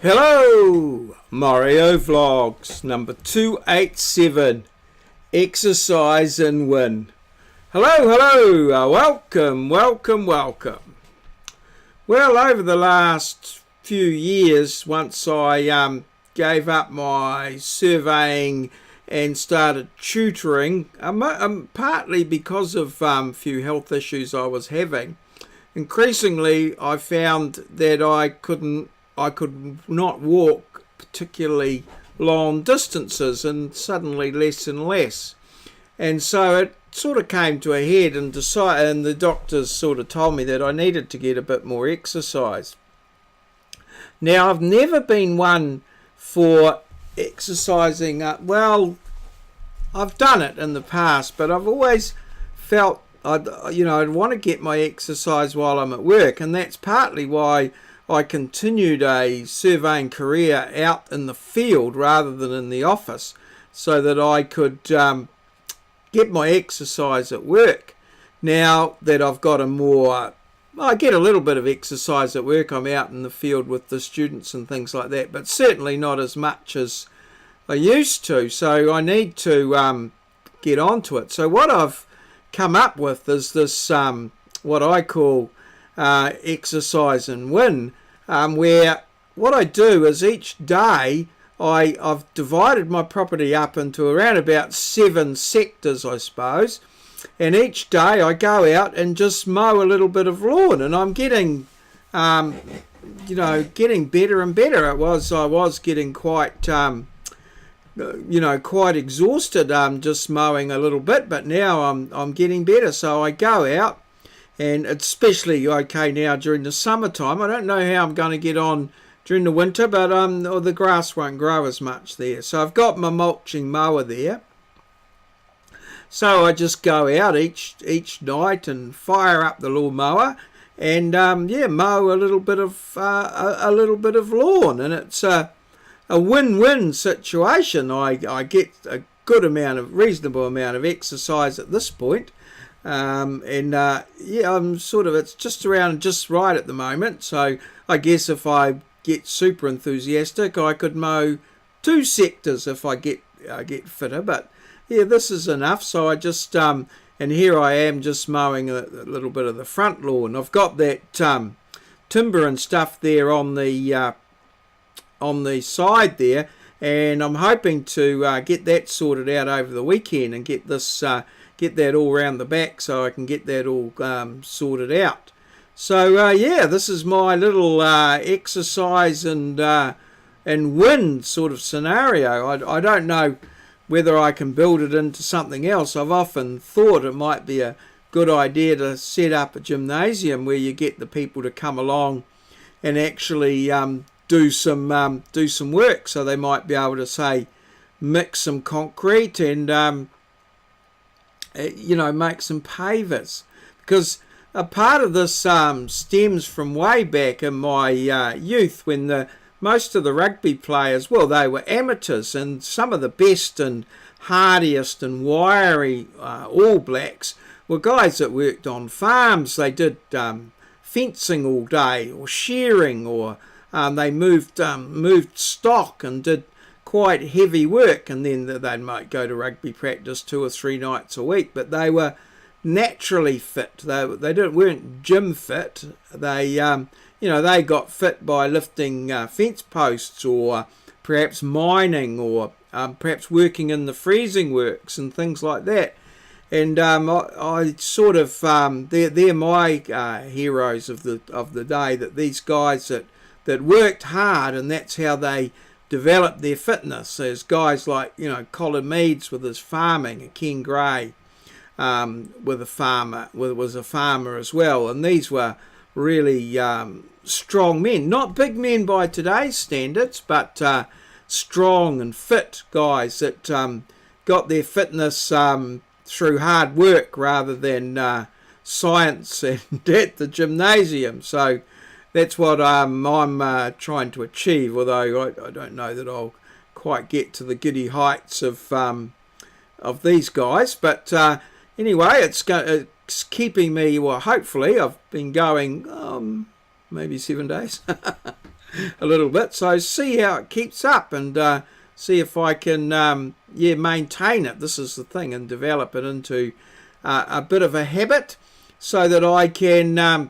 Hello, Maurieo Vlogs number 287, Exercise and Win. Hello, welcome. Well, over the last few years, once I gave up my surveying and started tutoring, partly because of a few health issues I was having, increasingly I found that I could not walk particularly long distances, and suddenly less and less. And so it sort of came to a head, and the doctors sort of told me that I needed to get a bit more exercise. Now, I've never been one for exercising. Well, I've done it in the past, but I've always felt I'd want to get my exercise while I'm at work, and that's partly why I continued a surveying career out in the field rather than in the office, so that I could get my exercise at work. Now that I've got I get a little bit of exercise at work. I'm out in the field with the students and things like that, but certainly not as much as I used to, so I need to get onto it. So what I've come up with is this what I call Exercise and Win, where what I do is each day I've divided my property up into around about 7 sectors, I suppose, and each day I go out and just mow a little bit of lawn, and I'm getting getting better and better. I was getting quite quite exhausted just mowing a little bit, but now I'm getting better. So I go out, and it's especially okay now during the summertime. I don't know how I'm going to get on during the winter, but the grass won't grow as much there. So I've got my mulching mower there. So I just go out each night and fire up the lawnmower and mow a little bit of lawn, and it's a win-win situation. I get a reasonable amount of exercise at this point. I'm it's just around just right at the moment. So I guess if I get super enthusiastic, I could mow 2 sectors if I get fitter. But yeah, this is enough. So I just and here I am just mowing a little bit of the front lawn. I've got that timber and stuff there on the side there, and I'm hoping to get that sorted out over the weekend and get that all round the back, so I can get that all sorted out. So this is my little exercise and win sort of scenario. I don't know whether I can build it into something else. I've often thought it might be a good idea to set up a gymnasium where you get the people to come along and actually do some work. So they might be able to, say, mix some concrete and make some pavers, because a part of this stems from way back in my youth, when most of the rugby players, well, they were amateurs, and some of the best and hardiest and wiry All Blacks were guys that worked on farms. They did fencing all day, or shearing, or they moved stock and did quite heavy work, and then they might go to rugby practice 2 or 3 nights a week. But they were naturally fit. They weren't gym fit. They got fit by lifting fence posts, or perhaps mining, or perhaps working in the freezing works and things like that. And I sort of they're my heroes of the day. That these guys that worked hard, and that's how they developed their fitness. There's guys like Colin Meads with his farming, and Ken Gray was a farmer as well, and these were really strong men, not big men by today's standards, but strong and fit guys that got their fitness through hard work rather than science and at the gymnasium. So that's what I'm trying to achieve, although I don't know that I'll quite get to the giddy heights of these guys. But anyway, it's keeping me, well, hopefully, I've been going maybe 7 days. a little bit. So see how it keeps up, and see if I can maintain it. This is the thing, and develop it into a bit of a habit, so that I can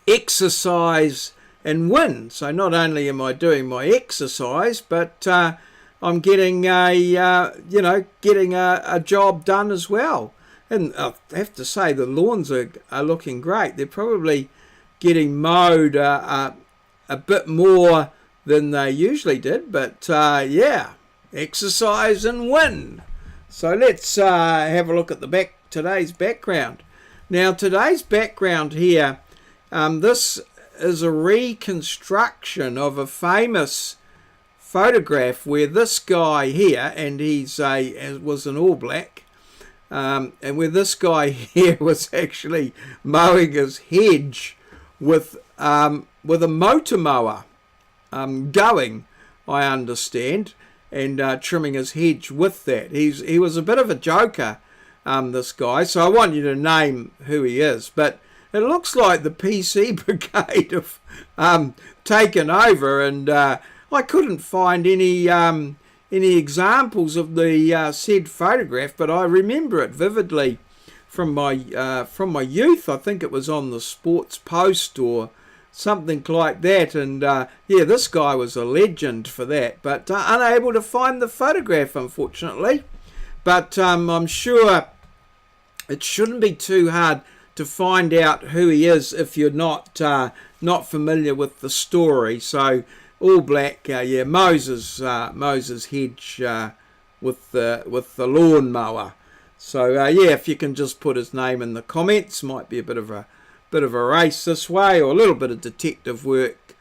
exercise and win. So not only am I doing my exercise, but I'm getting getting a job done as well. And I have to say, the lawns are looking great. They're probably getting mowed a bit more than they usually did, but yeah, exercise and win. So let's have a look at today's background. Now, today's background here, this is a reconstruction of a famous photograph where this guy here, and was an All Black, and where this guy here was actually mowing his hedge with a motor mower going, I understand, and trimming his hedge with that. He was a bit of a joker, this guy, so I want you to name who he is. But it looks like the PC brigade have taken over, and I couldn't find any examples of the said photograph, but I remember it vividly from my youth. I think it was on the Sports Post or something like that, and yeah, this guy was a legend for that, but unable to find the photograph, unfortunately. But I'm sure it shouldn't be too hard to find out who he is if you're not familiar with the story. So All Black, Moses hedge with the lawnmower. So yeah, if you can just put his name in the comments, might be a bit of a race this way, or a little bit of detective work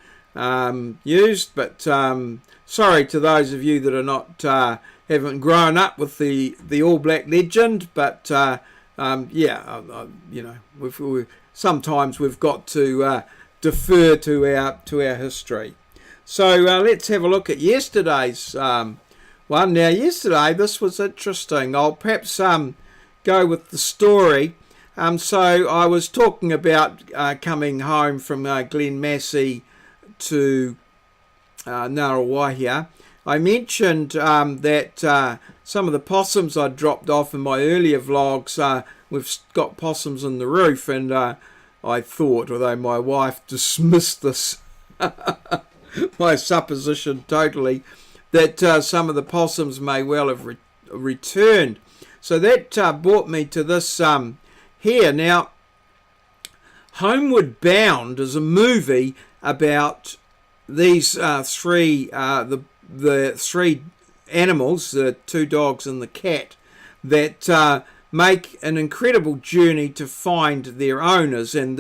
used. But sorry to those of you that are not haven't grown up with the All Black legend, but yeah, sometimes we've got to defer to our history. So let's have a look at yesterday's one. Now, yesterday, this was interesting. I'll perhaps go with the story. So I was talking about coming home from Glen Massey to Ngaruawahia. I mentioned that some of the possums I dropped off in my earlier vlogs, we've got possums in the roof, and I thought, although my wife dismissed this, my supposition totally, that some of the possums may well have returned. So that brought me to this here. Now, Homeward Bound is a movie about these three, the three animals, the two dogs and the cat, that make an incredible journey to find their owners, and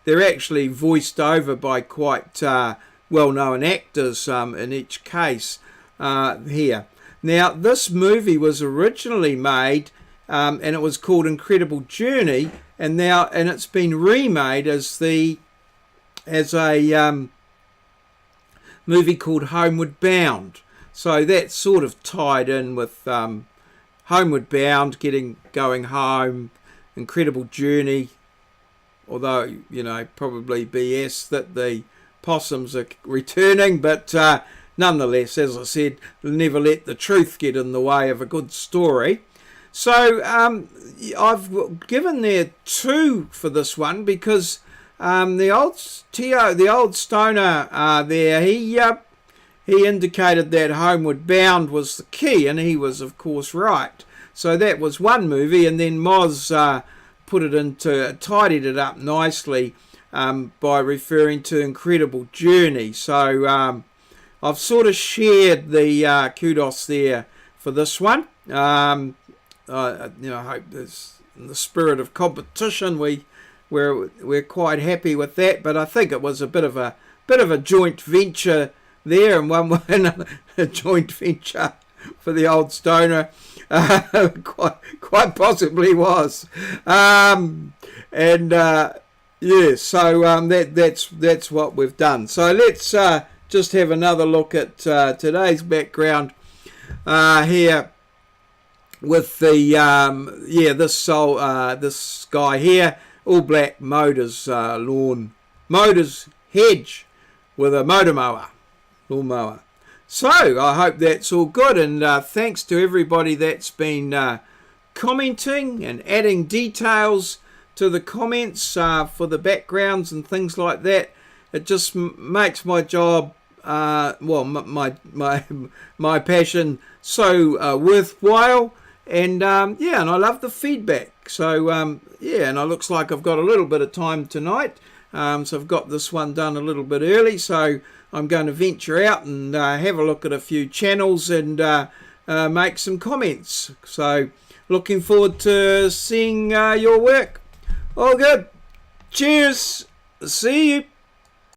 they're actually voiced over by quite well-known actors in each case here. Now, this movie was originally made, and it was called Incredible Journey, and it's been remade as a movie called Homeward Bound. So that's sort of tied in with Homeward Bound, going home, Incredible Journey, although, probably BS that the possums are returning, but nonetheless, as I said, never let the truth get in the way of a good story. So I've given there 2 for this one, because the old stoner there, he indicated that Homeward Bound was the key, and he was, of course, right. So that was one movie, and then Moz tidied it up nicely by referring to Incredible Journey. So I've sort of shared the kudos there for this one. I hope there's, in the spirit of competition, we're quite happy with that. But I think it was a bit of a joint venture there, and one way another, a joint venture for the old stoner. Quite possibly was. Yeah, so that's what we've done. So let's just have another look at today's background here with the this guy here, All Black mowed his hedge with a lawnmower. So I hope that's all good, and thanks to everybody that's been commenting and adding details to the comments for the backgrounds and things like that. It just makes my job, my passion so worthwhile, and yeah, and I love the feedback. So yeah, and it looks like I've got a little bit of time tonight, so I've got this one done a little bit early, so I'm going to venture out and have a look at a few channels and make some comments. So looking forward to seeing your work. All good. Cheers. See you.